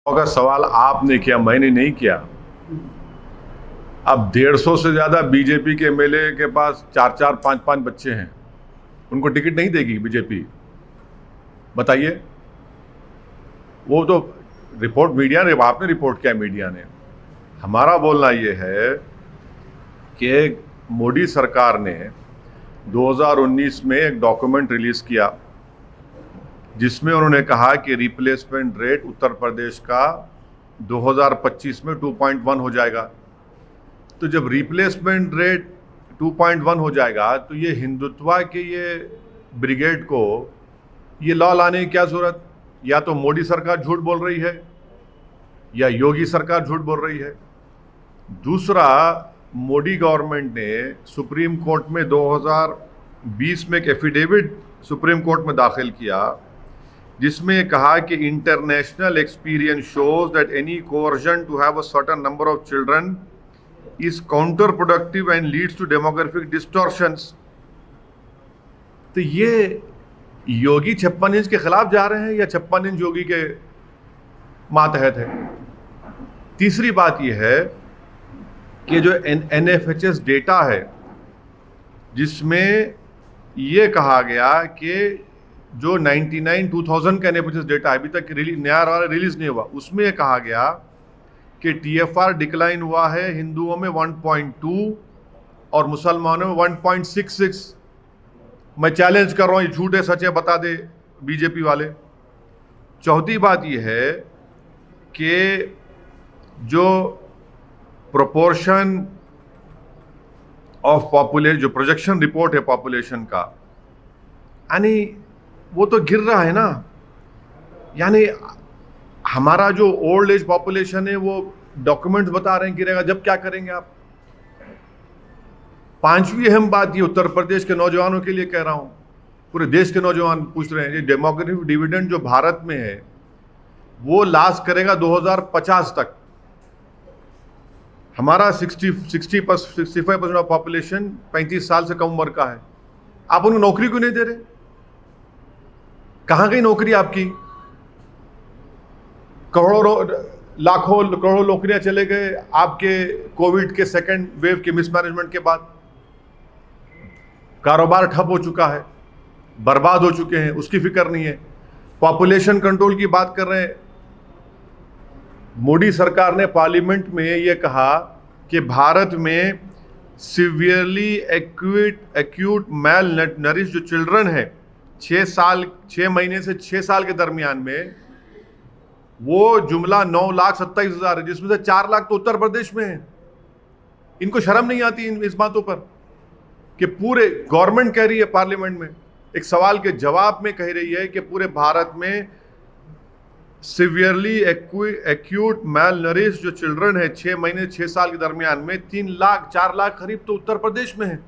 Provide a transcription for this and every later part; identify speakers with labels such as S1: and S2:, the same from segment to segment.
S1: का सवाल आपने किया, मैंने नहीं किया। अब 150 से ज्यादा बीजेपी के एमएलए के पास 4-4, 5-5 बच्चे हैं, उनको टिकट नहीं देगी बीजेपी? बताइए। वो तो रिपोर्ट मीडिया ने, आपने रिपोर्ट किया मीडिया ने। हमारा बोलना ये है कि मोदी सरकार ने 2019 में एक डॉक्यूमेंट रिलीज किया जिसमें उन्होंने कहा कि रिप्लेसमेंट रेट उत्तर प्रदेश का 2025 में 2.1 हो जाएगा। तो जब रिप्लेसमेंट रेट 2.1 हो जाएगा तो ये हिंदुत्व के ये ब्रिगेड को ये लॉ लाने की क्या जरूरत? या तो मोदी सरकार झूठ बोल रही है या योगी सरकार झूठ बोल रही है। दूसरा, मोदी गवर्नमेंट ने सुप्रीम कोर्ट में 2020 में एक एफिडेविट सुप्रीम कोर्ट में दाखिल किया जिसमें कहा कि international experience shows that any coercion to have a certain number of children is counterproductive and leads to demographic distortions. तो ये योगी 56 इंच के खिलाफ जा रहे हैं या 56 इंच योगी के मातहत है? तीसरी बात यह है कि जो NFHS डेटा है जिसमें यह कहा गया कि जो 2000 का NFHS डेटा अभी तक नया वाला रिलीज नहीं हुआ, उसमें यह कहा गया कि TFR डिक्लाइन हुआ है हिंदुओं में 1.2 और मुसलमानों में 1.66। मैं चैलेंज कर रहा हूं, ये झूठ है सच है बता दे बीजेपी वाले। चौथी बात यह है कि जो प्रोपोर्शन ऑफ पॉपुलेशन, जो प्रोजेक्शन रिपोर्ट है पॉपुलेशन का, यानी वो तो गिर रहा है ना। यानी हमारा जो ओल्ड एज पॉपुलेशन है वो डॉक्यूमेंट्स बता रहे हैं गिरेगा, जब क्या करेंगे आप? पांचवी अहम बात ये उत्तर प्रदेश के नौजवानों के लिए कह रहा हूं, पूरे देश के नौजवान पूछ रहे हैं, ये डेमोग्राफिक डिविडेंड जो भारत में है वो लास्ट करेगा 2050 तक। हमारा 65% ऑफ पॉपुलेशन 35 साल से कम उम्र का है। आप उनको नौकरी क्यों नहीं दे रहे? कहां गई नौकरी आपकी? लाखों करोड़ों नौकरियां चले गए आपके कोविड के सेकेंड वेव के मिसमैनेजमेंट के बाद। कारोबार ठप हो चुका है, बर्बाद हो चुके हैं, उसकी फिक्र नहीं है। पॉपुलेशन कंट्रोल की बात कर रहे हैं। मोदी सरकार ने पार्लियामेंट में यह कहा कि भारत में सिवियरली एक्यूट मैल नरिश जो चिल्ड्रन है 6 महीने से 6 साल के दरमियान में, वो जुमला 9,27,000 है, जिसमें से 4 लाख तो उत्तर प्रदेश में है। इनको शर्म नहीं आती इस बातों पर कि पूरे गवर्नमेंट कह रही है पार्लियामेंट में, एक सवाल के जवाब में कह रही है कि पूरे भारत में सिवियरली एक्यूट मैल नरिश जो चिल्ड्रन है 6 महीने 6 साल के दरमियान में 3 लाख 4 लाख करीब तो उत्तर प्रदेश में है,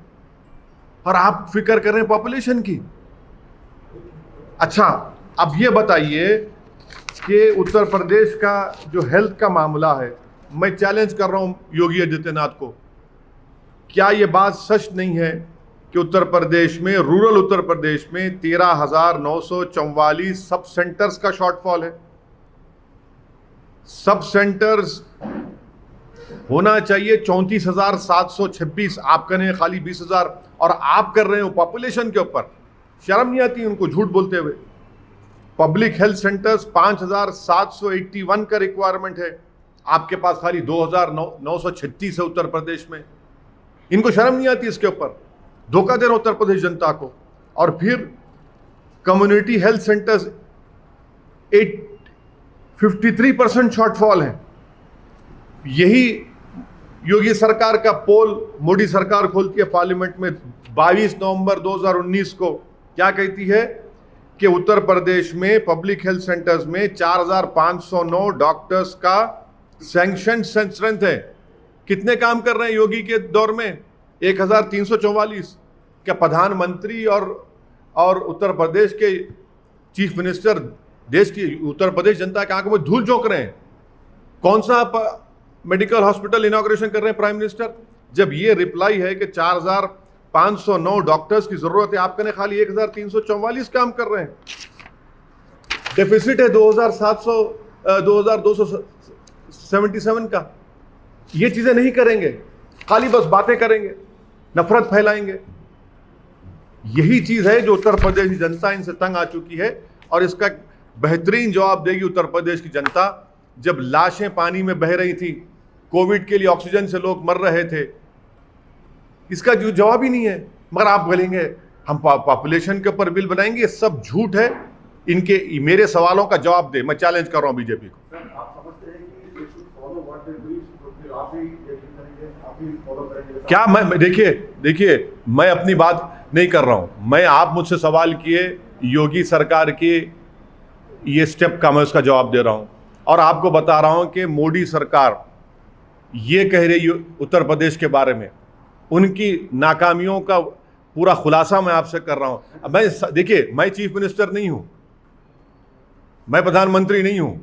S1: और आप फिक्र कर रहे हैं पॉपुलेशन की। अच्छा, अब ये बताइए कि उत्तर प्रदेश का जो हेल्थ का मामला है, मैं चैलेंज कर रहा हूं योगी आदित्यनाथ को, क्या ये बात सच नहीं है कि उत्तर प्रदेश में, रूरल उत्तर प्रदेश में 13,944 सब सेंटर्स का शॉर्टफॉल है? सब सेंटर्स होना चाहिए 34,726, आप कर रहे हैं खाली 20,000, और आप कर रहे हो पॉपुलेशन के ऊपर। शर्म नहीं आती उनको झूठ बोलते हुए? पब्लिक हेल्थ सेंटर्स 5,781 का रिक्वायरमेंट है, आपके पास खाली 2,936 है उत्तर प्रदेश में। इनको शर्म नहीं आती इसके ऊपर? धोखा दे रहा उत्तर प्रदेश जनता को। और फिर कम्युनिटी हेल्थ सेंटर्स 53% शॉर्टफॉल है। यही योगी सरकार का पोल मोदी सरकार खोलती है पार्लियामेंट में 22 नवंबर 2019 को। क्या कहती है कि उत्तर प्रदेश में पब्लिक हेल्थ सेंटर्स में 4,509 डॉक्टर्स का सैंक्शन स्ट्रेंथ है। कितने काम कर रहे हैं योगी के दौर में? 1,344। क्या प्रधानमंत्री और उत्तर प्रदेश के चीफ मिनिस्टर देश की, उत्तर प्रदेश जनता के आंखों में धूल झोंक रहे हैं? कौन सा मेडिकल हॉस्पिटल इनॉग्रेशन कर रहे हैं प्राइम मिनिस्टर, जब ये रिप्लाई है कि 4,509 डॉक्टर्स की जरूरत है, आप कहने खाली 1,344 काम कर रहे हैं। डेफिसिट है 2277 का। ये चीजें नहीं करेंगे, खाली बस बातें करेंगे, नफरत फैलाएंगे। यही चीज है जो उत्तर प्रदेश की जनता इनसे तंग आ चुकी है, और इसका बेहतरीन जवाब देगी उत्तर प्रदेश की जनता। जब लाशें पानी में बह रही थी, कोविड के लिए ऑक्सीजन से लोग मर रहे थे, इसका जो जवाब ही नहीं है। मगर आप बोलेंगे हम पॉपुलेशन के ऊपर बिल बनाएंगे, सब झूठ है। इनके मेरे सवालों का जवाब दे, मैं चैलेंज कर रहा हूं बीजेपी को। क्या मैं देखिए मैं अपनी बात नहीं कर रहा हूं, मैं आप मुझसे सवाल किए योगी सरकार के ये स्टेप का, मैं उसका जवाब दे रहा हूं। और आपको बता रहा हूं कि मोदी सरकार ये कह रही है उत्तर प्रदेश के बारे में, उनकी नाकामियों का पूरा खुलासा मैं आपसे कर रहा हूं। देखिए मैं चीफ मिनिस्टर नहीं हूं, मैं प्रधानमंत्री नहीं हूं।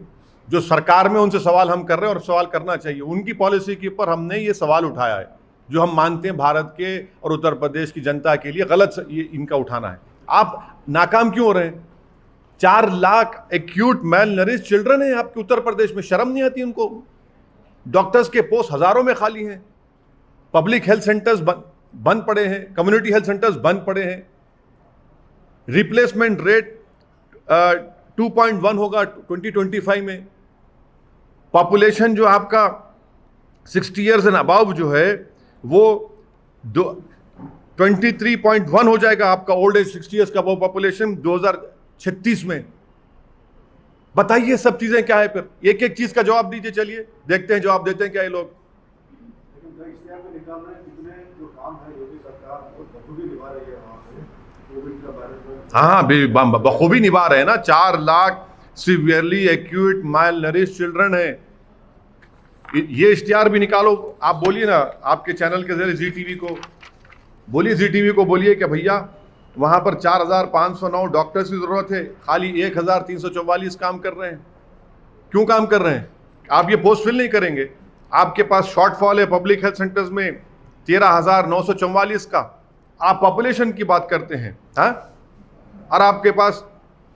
S1: जो सरकार में उनसे सवाल हम कर रहे हैं, और सवाल करना चाहिए। उनकी पॉलिसी के ऊपर हमने ये सवाल उठाया है, जो हम मानते हैं भारत के और उत्तर प्रदेश की जनता के लिए गलत ये इनका उठाना है। आप नाकाम क्यों हो रहे हैं? 4 lakh acute malnourished children है आपके उत्तर प्रदेश में, शर्म नहीं आती उनको? डॉक्टर्स के पोस्ट हजारों में खाली हैं, पब्लिक हेल्थ सेंटर्स बंद पड़े हैं, कम्युनिटी हेल्थ सेंटर्स बंद पड़े हैं। रिप्लेसमेंट रेट 2.1 होगा 2025 में। पॉपुलेशन जो आपका 60 ईयर्स एंड अबव जो है वो 23.1 हो जाएगा आपका ओल्ड एज 60 ईयर्स का वो पॉपुलेशन 2036 में। बताइए सब चीजें क्या है? फिर एक एक चीज का जवाब दीजिए, चलिए देखते हैं जवाब देते हैं क्या ये लोग। हाँ बखूबी निभा रहे हैं ना। 4 lakh severely acute mile nourish children है। ये इश्तिहार भी निकालो, आप बोलिए ना आपके चैनल के जरिए जी टीवी को बोलिए, जी टीवी को बोलिए कि भैया वहां पर 4509 डॉक्टर्स की जरूरत है, खाली 1344 काम कर रहे हैं। क्यों काम कर रहे हैं? आप ये पोस्ट फिल नहीं करेंगे। आपके पास शॉर्टफॉल है पब्लिक हेल्थ सेंटर्स में 13,944 का। आप पॉपुलेशन की बात करते हैं, हाँ? और आपके पास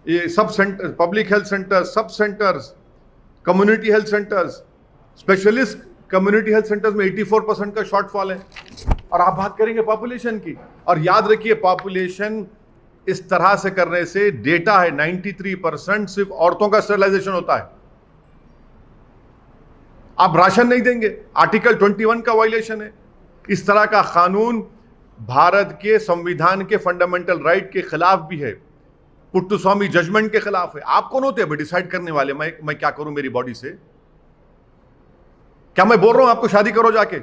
S1: ये sub centre, public health centre, sub centres, community health centres, specialist community health centres में 84% का शॉर्टफॉल है, और आप बात करेंगे पॉपुलेशन की। और याद रखिए पॉपुलेशन इस तरह से करने से डेटा है 93% सिर्फ औरतों का स्टरलाइजेशन होता है। आप राशन नहीं देंगे, आर्टिकल 21 का वायलेशन है। इस तरह का कानून भारत के संविधान के फंडामेंटल राइट के खिलाफ भी है, पुट्टुस्वामी जजमेंट के खिलाफ है। आप कौन होते हैं डिसाइड करने वाले मैं क्या करूं मेरी बॉडी से? क्या मैं बोल रहा हूं आपको शादी करो जाके?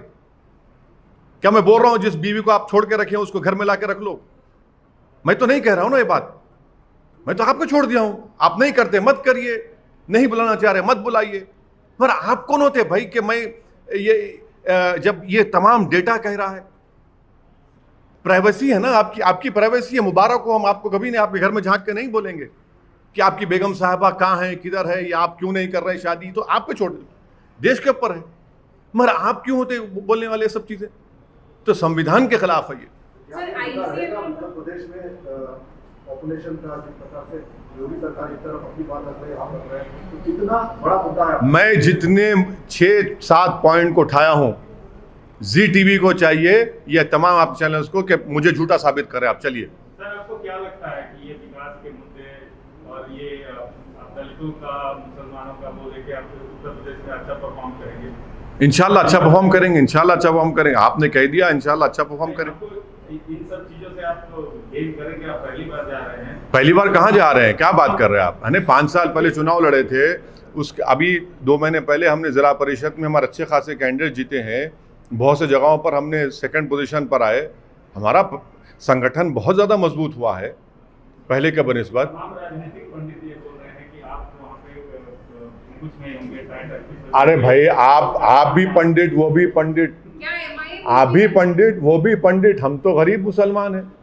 S1: क्या मैं बोल रहा हूं जिस बीवी को आप छोड़ के रखे उसको घर में ला के रख लो? मैं तो नहीं कह रहा हूं ना ये बात, मैं तो आपको छोड़ दिया हूं। आप नहीं करते मत करिए, नहीं बुलाना चाह रहे मत बुलाइए। पर आप कौन होते भाई कि मैं ये जब ये तमाम डेटा कह रहा है? प्राइवेसी है ना आपकी प्राइवेसी है। मुबारक हो, हम आपको कभी नहीं आपके घर में झांक के नहीं बोलेंगे कि आपकी बेगम साहबा कहाँ है, किधर है, या आप क्यों नहीं कर रहे शादी। तो आप पे छोड़ देश के ऊपर है, मगर आप क्यों होते बोलने वाले सब चीजें? तो संविधान के खिलाफ है ये। उत्तर प्रदेश में पॉपुलेशन का जिस प्रकार से योगी सरकार इस तरफ अपनी बात रख रही है, आप रख रहे हैं, तो कितना बड़ा मुद्दा है। मैं जितने 6-7 पॉइंट को उठाया हूं, जी टीवी को चाहिए या तमाम आप चैनल्स को कि मुझे झूठा साबित करें। आप चलिए
S2: सर, आपको क्या लगता है कि ये विकास के मुद्दे और ये दलितों का, मुसलमानों का वो लेके आप उत्तर प्रदेश में अच्छा परफॉर्म करेंगे?
S1: इंशाल्लाह अच्छा परफॉर्म करेंगे, इंशाल्लाह अच्छा परफॉर्म करेंगे। आपने कह दिया इंशाल्लाह अच्छा परफॉर्म करेंगे।
S2: इन सब चीजों से आप गेन करेंगे? आप पहली बार जा रहे हैं?
S1: पहली बार कहाँ जा रहे हैं? क्या बात कर रहे हैं आप? हमने 5 साल पहले चुनाव लड़े थे, उसके अभी 2 महीने पहले हमने जिला परिषद में हमारे अच्छे खासे कैंडिडेट जीते हैं। बहुत से जगहों पर हमने सेकंड पोजीशन पर आए। हमारा संगठन बहुत ज़्यादा मजबूत हुआ है पहले के बनिस्बत।
S2: राजनीतिक पंडित ये बोल रहे हैं कि आप वहाँ पे कुछ नहीं होंगे।
S1: अरे भाई आप भी पंडित, वो भी पंडित, आप भी पंडित, वो भी पंडित, हम तो गरीब मुसलमान हैं।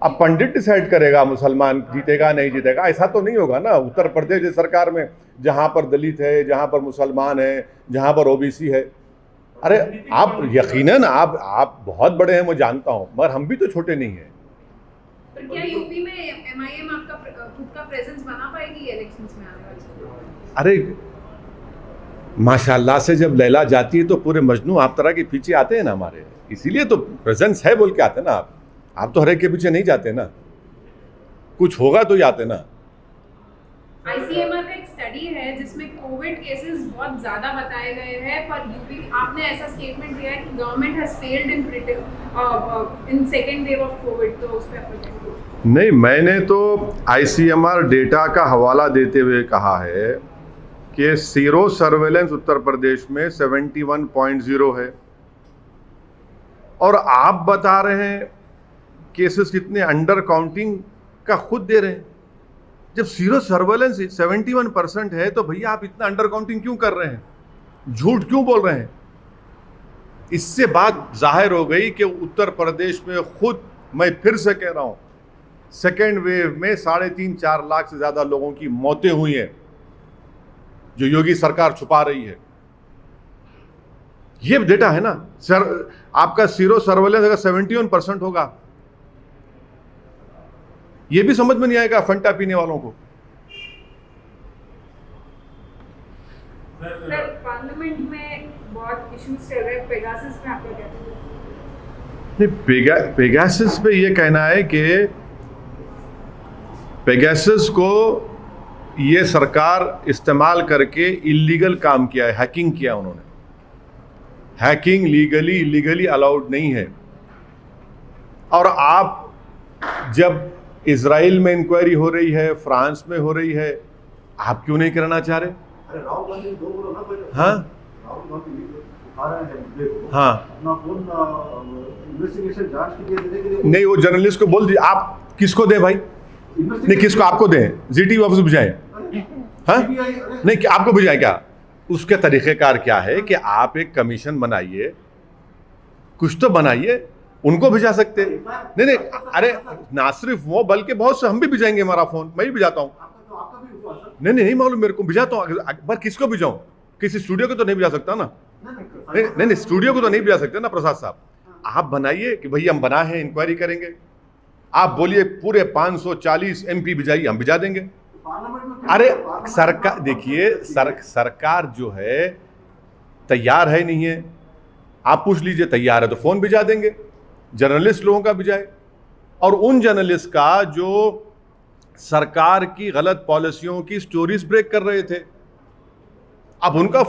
S1: अब पंडित डिसाइड करेगा मुसलमान जीतेगा नहीं जीतेगा, ऐसा तो नहीं होगा ना। उत्तर प्रदेश सरकार में जहाँ पर दलित है, जहाँ पर मुसलमान है, जहाँ पर ओबीसी है, अरे आप यकीनन आप बहुत बड़े हैं, मैं जानता हूँ, मगर हम भी तो छोटे नहीं हैं।
S3: पर क्या यूपी में एमआईएम आपका खुद का प्रेजेंस बना पाएगी इलेक्शंस में आने वाले?
S1: अरे माशाल्लाह से जब लैला जाती है तो पूरे मजनू आप तरह के पीछे आते हैं ना हमारे, इसीलिए तो प्रेजेंस है बोल के आते हैं ना। आप तो हर एक के पीछे नहीं जाते ना, कुछ होगा तो ही आते ना।
S3: आईसीएमआर का एक स्टडी है जिसमें कोविड केसेस बहुत ज्यादा बताए गए हैं, पर यूपी आपने ऐसा स्टेटमेंट दिया है कि government has failed in second wave of Covid, तो उस पे आपका
S1: नहीं, मैंने तो आईसीएमआर डेटा का हवाला देते हुए कहा है कि सीरो सर्वेलेंस उत्तर प्रदेश में 71.0 है, और आप बता रहे हैं केसेस कितने अंडर काउंटिंग का खुद दे रहे हैं। जब सीरो सर्वेलेंस 71% है तो भैया आप इतना अंडर काउंटिंग क्यों कर रहे हैं, झूठ क्यों बोल रहे हैं? इससे बात जाहिर हो गई कि उत्तर प्रदेश में खुद, मैं फिर से कह रहा हूं, सेकेंड वेव में 3.5-4 लाख से ज्यादा लोगों की मौतें हुई हैं, जो योगी सरकार छुपा रही है। ये डेटा है ना सर। आपका सीरो सर्वेलेंस अगर 71% होगा, ये भी समझ में नहीं आएगा फंटा पीने वालों को।
S3: सर, पार्लियामेंट में बहुत इश्यूज चल रहे हैं, पेगासस में आपका क्या कहना है?
S1: नहीं, पेगासस पे ये कहना है कि पेगासस को ये सरकार इस्तेमाल करके इलीगल काम किया है, हैकिंग किया उन्होंने। हैकिंग लीगली इलीगली अलाउड नहीं है। और आप जब इजराइल में इंक्वायरी हो रही है, फ्रांस में हो रही है, आप क्यों नहीं कराना चाह रहे? हाँ हाँ, नहीं, वो जर्नलिस्ट को बोल दीजिए। आप किसको दें भाई? नहीं, किसको? आपको दें, जीटीवी ऑफिस बुझाएं? हाँ, नहीं, आपको बुझाएं क्या? उसके तरीक़ेकार क्या है कि आप एक कमीशन बनाइए, कुछ तो बनाइए, उनको भिजा सकते। नहीं नहीं, अरे ना सिर्फ वो बल्कि बहुत से हम भी भिजाएंगे। हमारा फोन मैं भी भिजाता हूँ। नहीं नहीं, नहीं मालूम मेरे को, भिजाता हूँ। पर किसको भिजाऊं? किसी स्टूडियो को तो नहीं भिजा सकता ना। नहीं नहीं, स्टूडियो को तो नहीं भिजा सकते ना प्रसाद साहब। आप बनाइए कि भैया हम बना है, इंक्वायरी करेंगे। आप बोलिए पूरे 540 MP भिजाइए, हम भिजा देंगे। अरे सरकार, देखिए सरकार जो है तैयार है नहीं है। आप पूछ लीजिए, तैयार है तो फोन भिजा देंगे, जर्नलिस्ट लोगों का भिजाए। और उन जर्नलिस्ट का जो सरकार की गलत पॉलिसियों की स्टोरीज ब्रेक कर रहे थे, अब उनका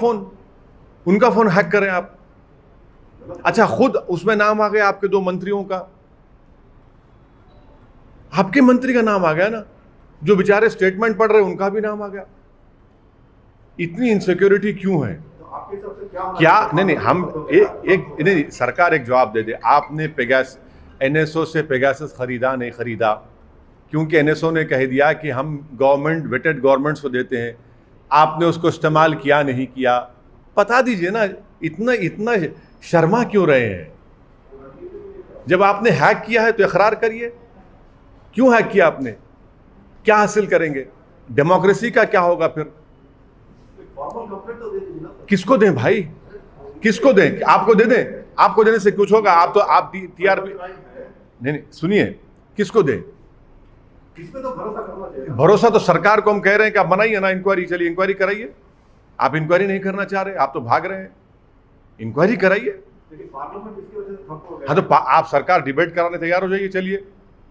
S1: फोन हैक करें आप। अच्छा, खुद उसमें नाम आ गया आपके 2 मंत्रियों का, आपके मंत्री का नाम आ गया ना, जो बेचारे स्टेटमेंट पढ़ रहे हैं उनका भी नाम आ गया। इतनी इनसिक्योरिटी क्यों है? क्या? नहीं, हम नहीं, सरकार एक जवाब दे दे। आपने एनएसओ से पेगासस खरीदा नहीं खरीदा? क्योंकि एनएसओ ने कह दिया कि हम गवर्नमेंट वेटेड गवर्नमेंट्स को देते हैं। आपने उसको इस्तेमाल किया नहीं किया? बता दीजिए ना। इतना शर्मा क्यों रहे हैं? जब आपने हैक किया है तो इकरार करिए। क्यों हैक किया आपने? क्या हासिल करेंगे? डेमोक्रेसी का क्या होगा फिर? किसको दें भाई? किसको दें? आपको दे दें? आपको देने से कुछ होगा? आप टीआरपी नहीं, सुनिए, किसको दें? भरोसा तो सरकार को हम कह रहे हैं कि आप बनाइए ना इंक्वायरी, चलिए इंक्वायरी कराइए। आप इंक्वायरी नहीं करना चाह रहे, आप तो भाग रहे हैं। इंक्वायरी कराइए। हाँ, तो आप सरकार डिबेट कराने तैयार हो जाइए, चलिए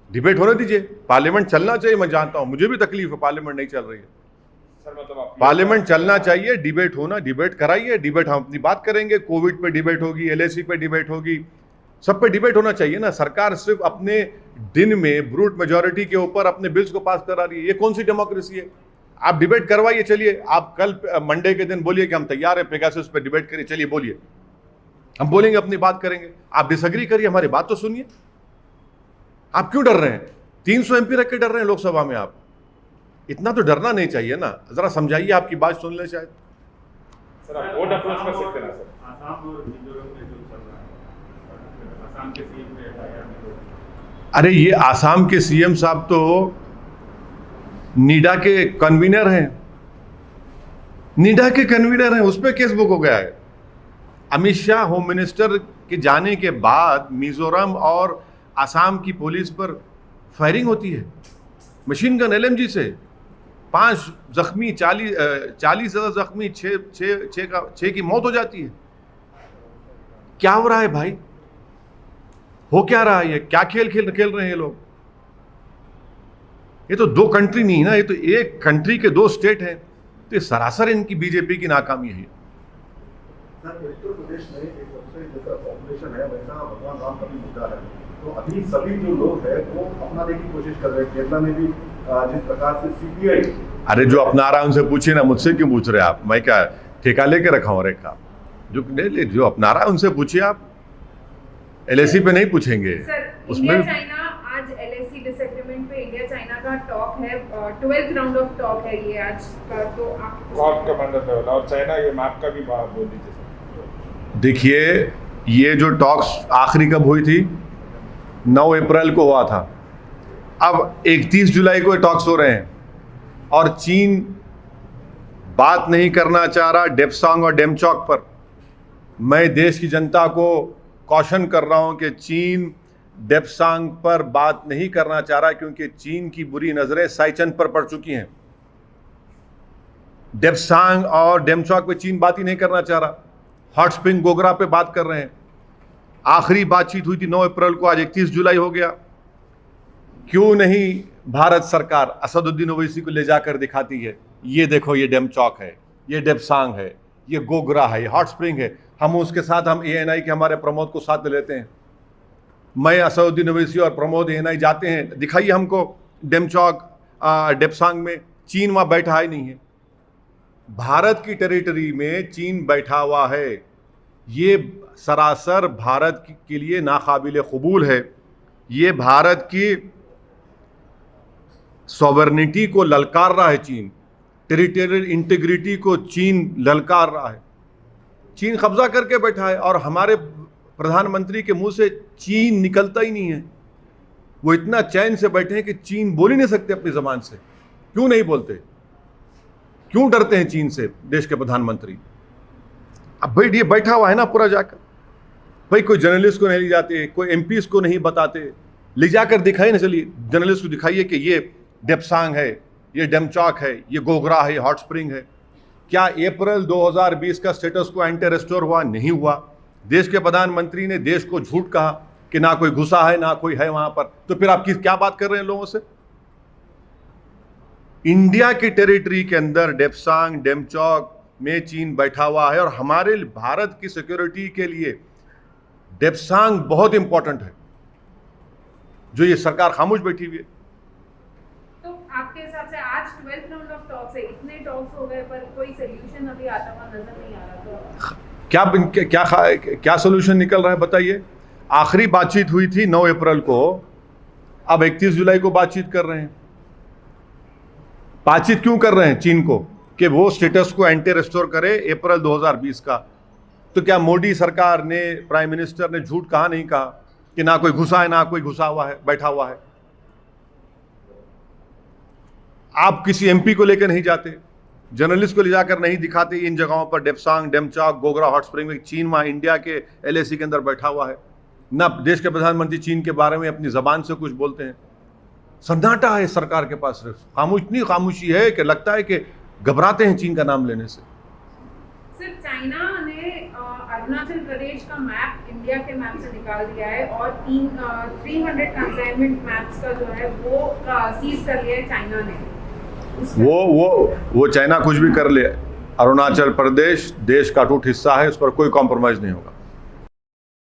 S1: डिबेट होने दीजिए। पार्लियामेंट चलना चाहिए, मैं जानता हूं, मुझे भी तकलीफ है पार्लियामेंट नहीं चल रही है। पार्लियामेंट चलना चाहिए, डिबेट होना, डिबेट कराइए। डिबेट हम अपनी बात करेंगे, कोविड पे डिबेट होगी, LAC पे डिबेट होगी, सब पे डिबेट होना चाहिए ना। सरकार सिर्फ अपने दिन में ब्रूट मेजोरिटी के ऊपर अपने बिल्स को पास करा रही है। ये कौन सी डेमोक्रेसी है? आप डिबेट करवाइए। चलिए, आप कल मंडे के दिन बोलिए कि हम तैयार हैं पेगासस पे डिबेट करिए, चलिए बोलिए, हम बोलेंगे, अपनी बात करेंगे। आप डिसएग्री करिए, हमारी बात तो सुनिए। आप क्यों डर रहे हैं? 300 MP रख के डर रहे हैं लोकसभा में। आप इतना तो डरना नहीं चाहिए ना। जरा समझाइए, आपकी बात सुन ले शायद।
S2: सर, आप वोट अप्रोच कर सकते हैं सर। आसाम और मिजोरम में जो चल रहा है, आसाम के सीएम ने
S1: अरे ये आसाम के सीएम साहब तो नीडा के कन्वीनर हैं। नीडा के कन्वीनर हैं, उस पर केस बुक हो गया है। अमित शाह होम मिनिस्टर के जाने के बाद मिजोरम और आसाम की पुलिस पर फायरिंग होती है मशीन गन LMG से, 5 जख्मी, 40 जख्मी, 6 की मौत हो जाती है। क्या हो रहा है भाई? हो क्या रहा है? ये क्या खेल खेल रहे हैं ये लोग? ये तो 2 कंट्री नहीं है ना, ये तो एक कंट्री के 2 स्टेट हैं। तो ये सरासर इनकी बीजेपी की नाकामी है।
S4: उत्तर प्रदेश में एक सबसे जैसा पॉपुलेशन है वैसा भगवान राम का भी मुद्दा है, तो अभी सभी जो लोग हैं वो अपनाने की कोशिश कर रहे हैं। केरला में भी जिस प्रकार से CPI,
S1: अरे जो अपना रहा है उनसे पूछिए ना, मुझसे क्यों पूछ रहे हैं आप? मैं क्या ठेका लेके रखा हूँ रेखा? जो अपना रहा है उनसे पूछिए आप, LAC पे नहीं पूछेंगे।
S3: उसमें इंडिया चाइना आज LAC डिसएग्रीमेंट पे इंडिया चाइना का टॉक है, 12th राउंड ऑफ टॉक है ये आज का। तो आप
S2: कॉप कमांडर लेवल और चाइना ये मैप का भी बात बोल दीजिए।
S1: देखिए, ये जो टॉक्स आखिरी कब हुई थी? 9 अप्रैल को हुआ था। अब 31 जुलाई को टॉक्स हो रहे हैं और चीन बात नहीं करना चाह रहा डेप्सांग और डेमचौक पर। मैं देश की जनता को कॉशन कर रहा हूं कि चीन डेप्सांग पर बात नहीं करना चाह रहा, क्योंकि चीन की बुरी नजरें साइचन पर पड़ चुकी हैं। डेप्सांग और डेमचौक पे चीन बात ही नहीं करना चाह रहा, हॉट स्प्रिंग गोगरा पे बात कर रहे हैं। आखिरी बातचीत हुई थी 9 अप्रैल को, आज 31 जुलाई हो गया। क्यों नहीं भारत सरकार असदुद्दीन ओवैसी को ले जाकर दिखाती है, ये देखो ये डेमचौक है, ये डेप्सांग है, ये गोगरा है, ये हॉट स्प्रिंग है। हम उसके साथ हम ANI के हमारे प्रमोद को साथ ले लेते हैं। मैं असदुद्दीन ओवैसी और प्रमोद ANI जाते हैं, दिखाइए हमको डेमचौक डेप्सांग में। चीन वहाँ बैठा ही नहीं है। भारत की टेरिटरी में चीन बैठा हुआ है। ये सरासर भारत के लिए नाकाबिल कबूल है। ये भारत की सॉवरेनिटी को ललकार रहा है चीन, टेरिटोरियल इंटीग्रिटी को चीन ललकार रहा है। चीन कब्जा करके बैठा है और हमारे प्रधानमंत्री के मुंह से चीन निकलता ही नहीं है। वो इतना चैन से बैठे हैं कि चीन बोल ही नहीं सकते अपनी जबान से। क्यों नहीं बोलते? क्यों डरते हैं चीन से देश के प्रधानमंत्री? अब भाई ये बैठा हुआ है ना पूरा जाकर, भाई कोई जर्नलिस्ट को नहीं ले जाते, कोई MPs को नहीं बताते, ले जाकर दिखाइए ना। चलिए जर्नलिस्ट को दिखाइए कि ये डेप्सांग है, ये डेमचौक है, ये गोगरा है, हॉट स्प्रिंग है। क्या अप्रैल 2020 का स्टेटस को एंटी रेस्टोर हुआ? नहीं हुआ। देश के प्रधानमंत्री ने देश को झूठ कहा कि ना कोई घुसा है ना कोई है वहां पर। तो फिर आप क्या बात कर रहे हैं लोगों से? इंडिया की टेरिटरी के अंदर डेप्सांग डेमचौक में चीन बैठा हुआ है और हमारे भारत की सिक्योरिटी के लिए डेप्सांग बहुत इंपॉर्टेंट है, जो ये सरकार खामोश बैठी हुई है।
S3: तो आपके हिसाब से आज 12th राउंड ऑफ टॉक्स है, इतने टॉक्स हो गए पर कोई सॉल्यूशन अभी आता हुआ नजर नहीं आ रहा। तो
S1: क्या सॉल्यूशन निकल रहा है बताइए? आखिरी बातचीत हुई थी 9 अप्रैल को, अब 31 जुलाई को बातचीत कर रहे हैं। बातचीत क्यों कर रहे हैं चीन को? कि वो स्टेटस को एंटी रेस्टोर करे अप्रैल 2020 का। तो क्या मोदी सरकार ने, प्राइम मिनिस्टर ने झूठ कहा? नहीं कहा कि ना कोई घुसा है ना कोई घुसा हुआ है, बैठा हुआ है। आप किसी MP को लेकर नहीं जाते, जर्नलिस्ट को ले जाकर नहीं दिखाते इन जगहों पर, डेप्सांग डेमचौक गोगरा हॉट स्प्रिंग में। चीन वहाँ इंडिया के LAC के अंदर बैठा हुआ है। ना देश के प्रधानमंत्री चीन के बारे में अपनी जबान से कुछ बोलते हैं। सन्नाटा है सरकार के पास, इतनी खामोशी है कि लगता है कि घबराते हैं चीन का नाम लेने से।
S3: सर, चाइना ने अरुणाचल प्रदेश का मैप इंडिया के मैप से निकाल दिया है और 300 कंसाइनमेंट मैप्स का जो है वो सीज कर लिया है चाइना ने।
S1: वो चाइना कुछ भी कर ले, अरुणाचल प्रदेश देश का अटूट हिस्सा है, उस पर कोई कॉम्प्रोमाइज नहीं होगा।